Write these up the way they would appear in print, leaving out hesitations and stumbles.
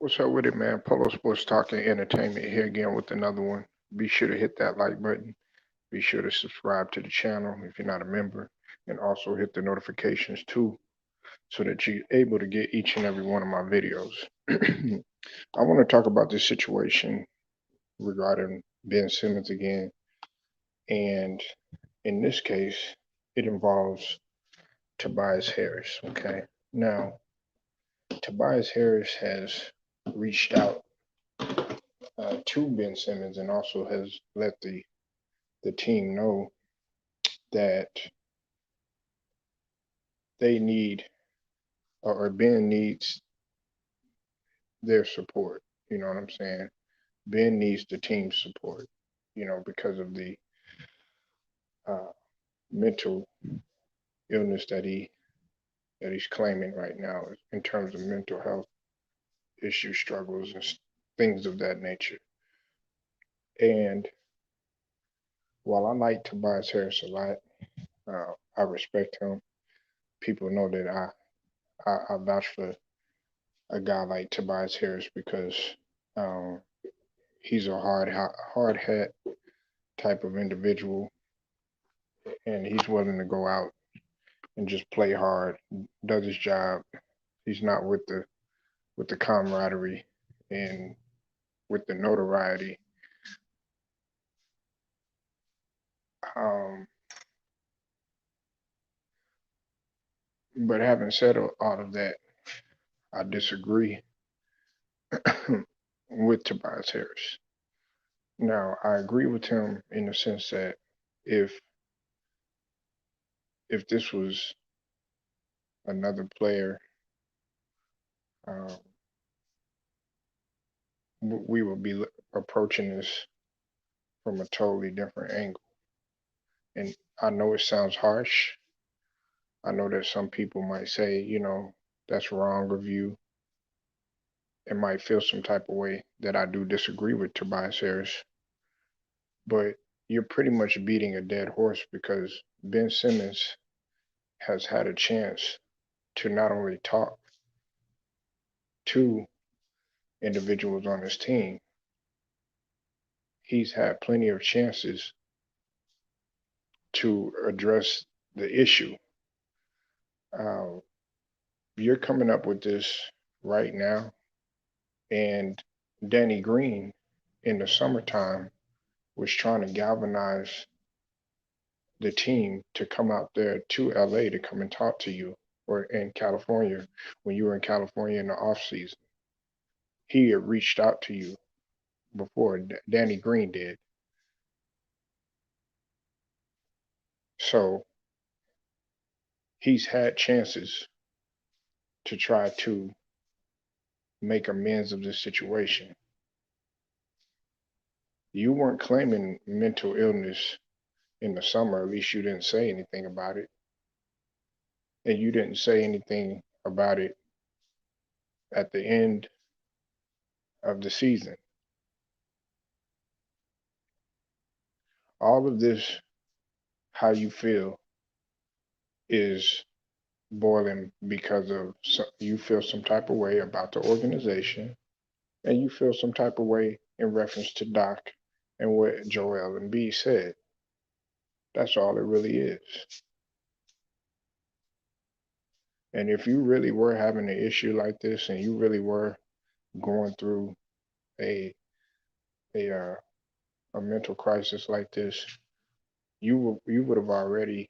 What's up with it, man? Polo Sports Talking Entertainment here again with another one. Be sure to hit that like button. Be sure to subscribe to the channel if you're not a member, and also hit the notifications too, so that you're able to get each and every one of my videos. I want to talk about this situation regarding Ben Simmons again, and in this case, it involves Tobias Harris. Okay, now Tobias Harris has reached out to Ben Simmons and also has let the team know that they need or Ben needs their support. You know what I'm saying? Ben needs the team's support. Because of the uh, mental illness that he's claiming right now in terms of mental health issues, struggles, and things of that nature. And while I like Tobias Harris a lot, I respect him. People know that I vouch for a guy like Tobias Harris because um, he's a hard hat type of individual, and he's willing to go out and just play hard, does his job. He's not with the camaraderie and with the notoriety. Um, but having said all of that, I disagree with Tobias Harris. Now, I agree with him in the sense that if if this was another player, um, we would be approaching this from a totally different angle. And I know it sounds harsh. I know that some people might say, that's wrong of you, and might feel some type of way that I do disagree with Tobias Harris. But you're pretty much beating a dead horse because Ben Simmons has had a chance to not only talk to individuals on his team, he's had plenty of chances to address the issue. Uh, you're coming up with this right now, and Danny Green in the summertime was trying to galvanize the team to come out there to LA to come and talk to you, or in California when you were in California in the off season. He had reached out to you before Danny Green did. So he's had chances to try to make amends of this situation. You weren't claiming mental illness in the summer, at least you didn't say anything about it. And you didn't say anything about it at the end of the season. All of this, how you feel, is boiling because of you feel some type of way about the organization, and you feel some type of way in reference to Doc and what Joel Embiid said. That's all it really is. And if you really were having an issue like this, and you really were going through a a a mental crisis like this, you would have already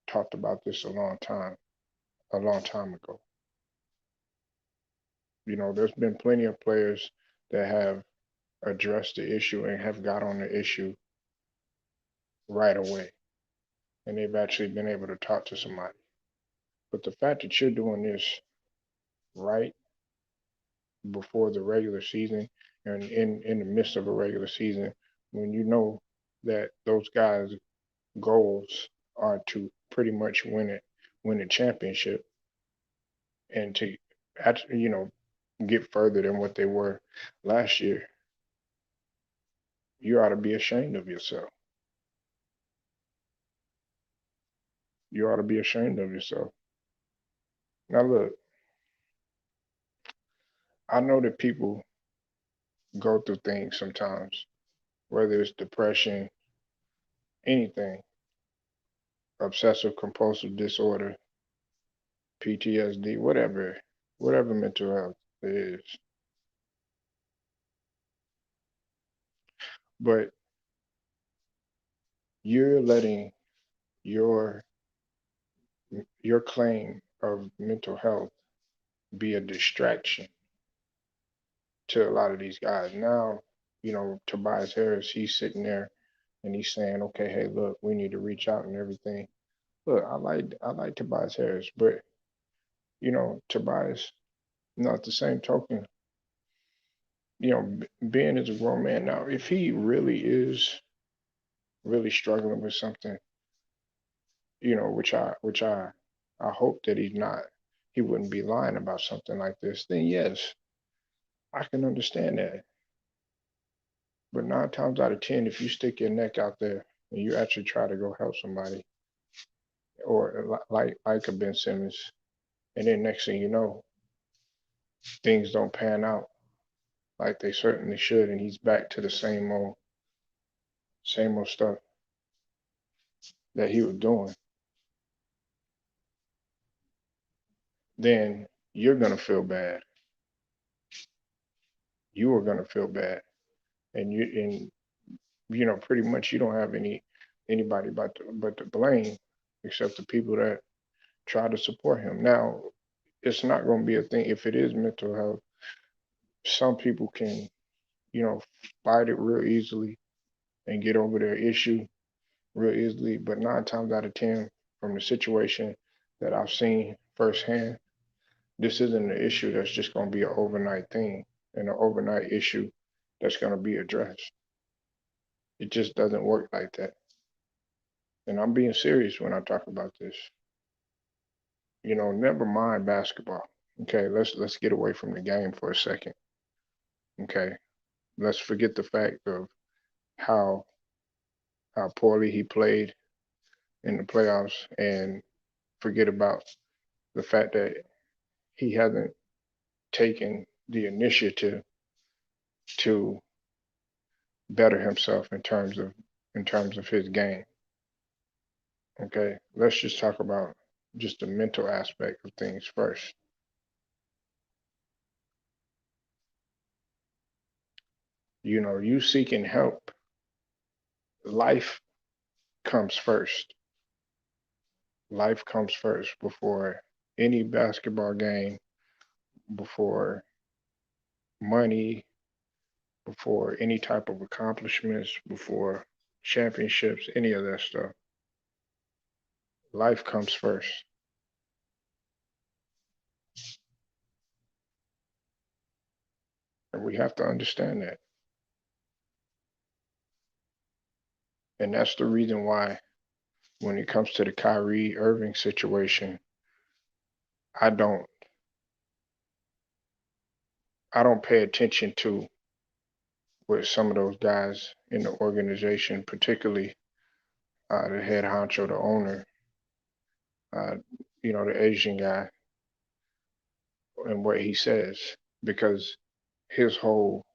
talked about this a long time ago. There's been plenty of players that have addressed the issue and have got on the issue right away, and they've actually been able to talk to somebody. But the fact that you're doing this right before the regular season and in the midst of a regular season, when you know that those guys' goals are to pretty much win a championship, and to actually, get further than what they were last year, you ought to be ashamed of yourself. You ought to be ashamed of yourself. Now look, I know that people go through things sometimes, whether it's depression, anything, obsessive compulsive disorder, PTSD, whatever mental health it is. But you're letting your your claim of mental health be a distraction to a lot of these guys. Now, Tobias Harris, he's sitting there and he's saying, okay, hey, look, we need to reach out and everything. Look, I like Tobias Harris, but Tobias, not the same token, Ben is a grown man now. If he really is really struggling with something, which I hope that he's not, he wouldn't be lying about something like this, then yes, I can understand that. But 9 times out of 10, if you stick your neck out there and you actually try to go help somebody, or like a Ben Simmons, and then next thing you know, things don't pan out like they certainly should, and he's back to the same old stuff that he was doing, then you're gonna feel bad. You are gonna feel bad, and pretty much you don't have anybody but to blame, except the people that try to support him. Now, it's not going to be a thing if it is mental health. Some people can, you know, fight it real easily and get over their issue real easily. But 9 times out of 10, from the situation that I've seen firsthand, this isn't an issue that's just going to be an overnight thing and an overnight issue that's going to be addressed. It just doesn't work like that. And I'm being serious when I talk about this. Never mind basketball. Okay, let's get away from the game for a second. Okay, let's forget the fact of how how poorly he played in the playoffs and forget about the fact that he hasn't taken the initiative to better himself in terms of his game. Okay, let's just talk about just the mental aspect of things first. You seeking help, life comes first. Life comes first before any basketball game, before money, before any type of accomplishments, before championships, any of that stuff. Life comes first. And we have to understand that. And that's the reason why when it comes to the Kyrie Irving situation, I don't I don't pay attention to what some of those guys in the organization, particularly the head honcho, the owner, uh, the Asian guy, and what he says, because his whole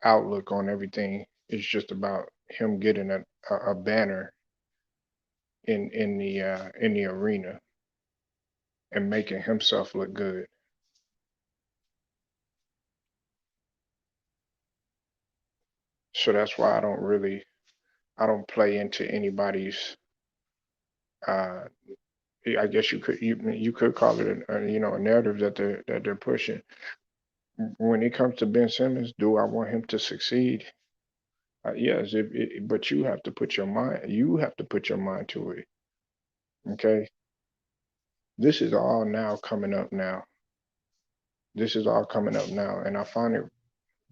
outlook on everything is just about him getting a banner in the arena and making himself look good. So that's why I don't play into anybody's. Uh, I guess you could call it a narrative that they're pushing. When it comes to Ben Simmons, do I want him to succeed? Yes, but you have to put your mind to it. Okay, this is all now coming up now. This is all coming up now, and I find it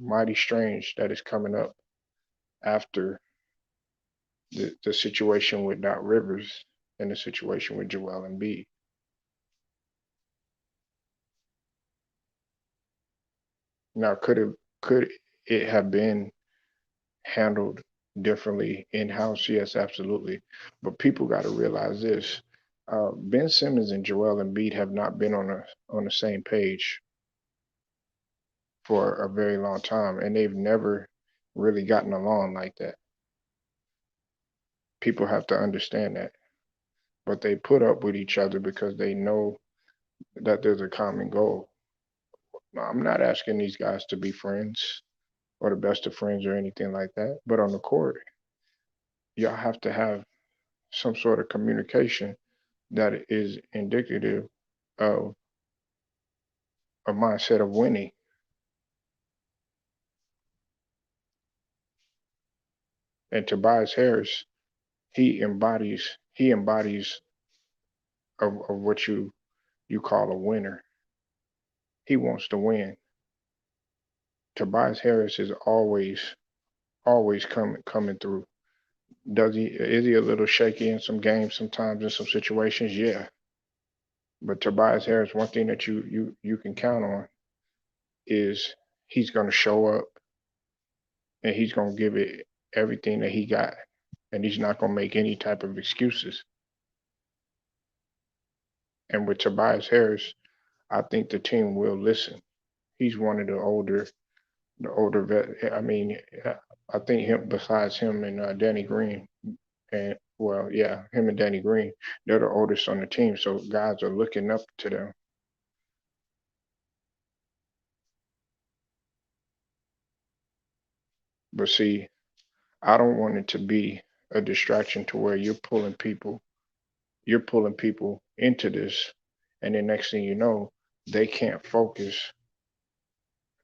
mighty strange that it's coming up after the situation with Doc Rivers and the situation with Joel Embiid. Now, could it have been handled differently in house? Yes, absolutely. But people got to realize this: Ben Simmons and Joel Embiid have not been on the same page for a very long time, and they've never really gotten along like that. People have to understand that. But they put up with each other because they know that there's a common goal. Now, I'm not asking these guys to be friends or the best of friends or anything like that, but on the court, y'all have to have some sort of communication that is indicative of a mindset of winning. And Tobias Harris, he embodies of what you call a winner. He wants to win. Tobias Harris is always coming through. Does he is he a little shaky in some games sometimes in some situations? Yeah. But Tobias Harris, one thing that you can count on is he's gonna show up and he's gonna give it everything that he got. And he's not gonna make any type of excuses. And with Tobias Harris, I think the team will listen. He's one of the older vet. I mean, I think him besides him and Danny Green, and well, yeah, him and Danny Green, they're the oldest on the team, so guys are looking up to them. But see, I don't want it to be a distraction to where you're pulling people into this, and then next thing you know, they can't focus.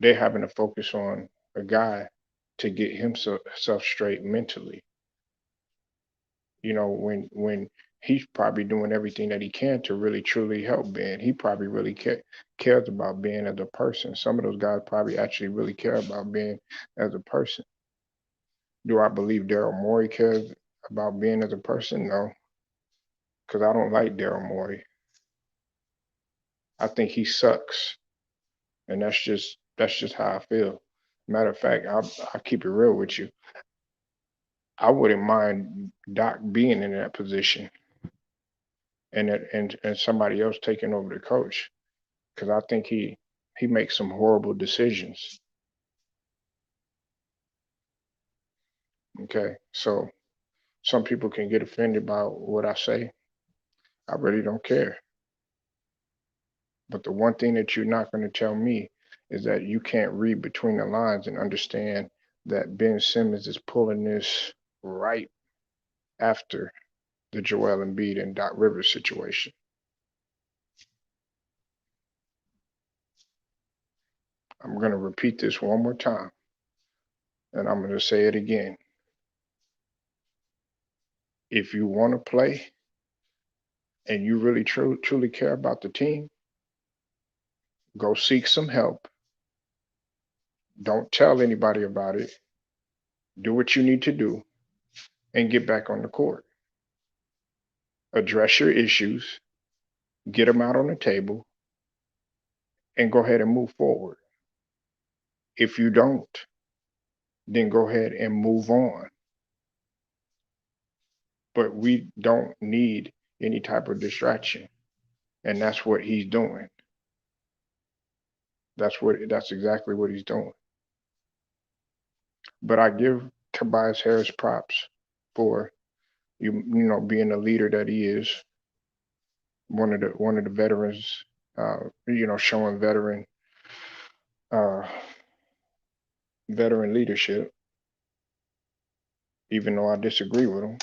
They're having to focus on a guy to get himself straight mentally. When he's probably doing everything that he can to really truly help Ben. He probably really cares about Ben as a person. Some of those guys probably actually really care about Ben as a person. Do I believe Daryl Morey cares about Ben as a person? No, because I don't like Daryl Morey. I think he sucks, and that's just how I feel. Matter of fact, I'll keep it real with you. I wouldn't mind Doc being in that position and somebody else taking over the coach because I think he makes some horrible decisions. Okay, so some people can get offended by what I say. I really don't care. But the one thing that you're not going to tell me is that you can't read between the lines and understand that Ben Simmons is pulling this right after the Joel Embiid and Doc Rivers situation. I'm going to repeat this one more time, and I'm going to say it again. If you want to play and you really truly care about the team, go seek some help. Don't tell anybody about it. Do what you need to do and get back on the court. Address your issues, get them out on the table, and go ahead and move forward. If you don't, then go ahead and move on. But we don't need any type of distraction. And that's what he's doing. That's exactly what he's doing. But I give Tobias Harris props for being the leader that he is, one of the veterans, showing uh, veteran leadership. Even though I disagree with him,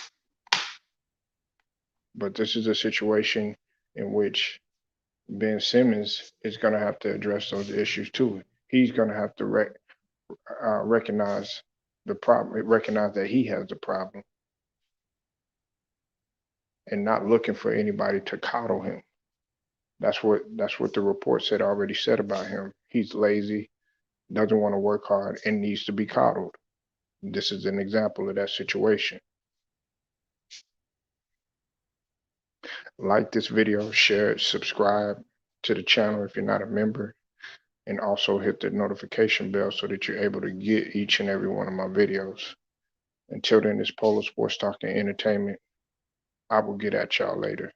but this is a situation in which Ben Simmons is going to have to address those issues too. He's going to have to recognize the problem, recognize that he has the problem, and not looking for anybody to coddle him. That's what the report already said about him. He's lazy, doesn't want to work hard, and needs to be coddled. This is an example of that situation. Like this video, share it, subscribe to the channel if you're not a member, and also hit the notification bell so that you're able to get each and every one of my videos. Until then, it's Polo Sports Talk and Entertainment. I will get at y'all later.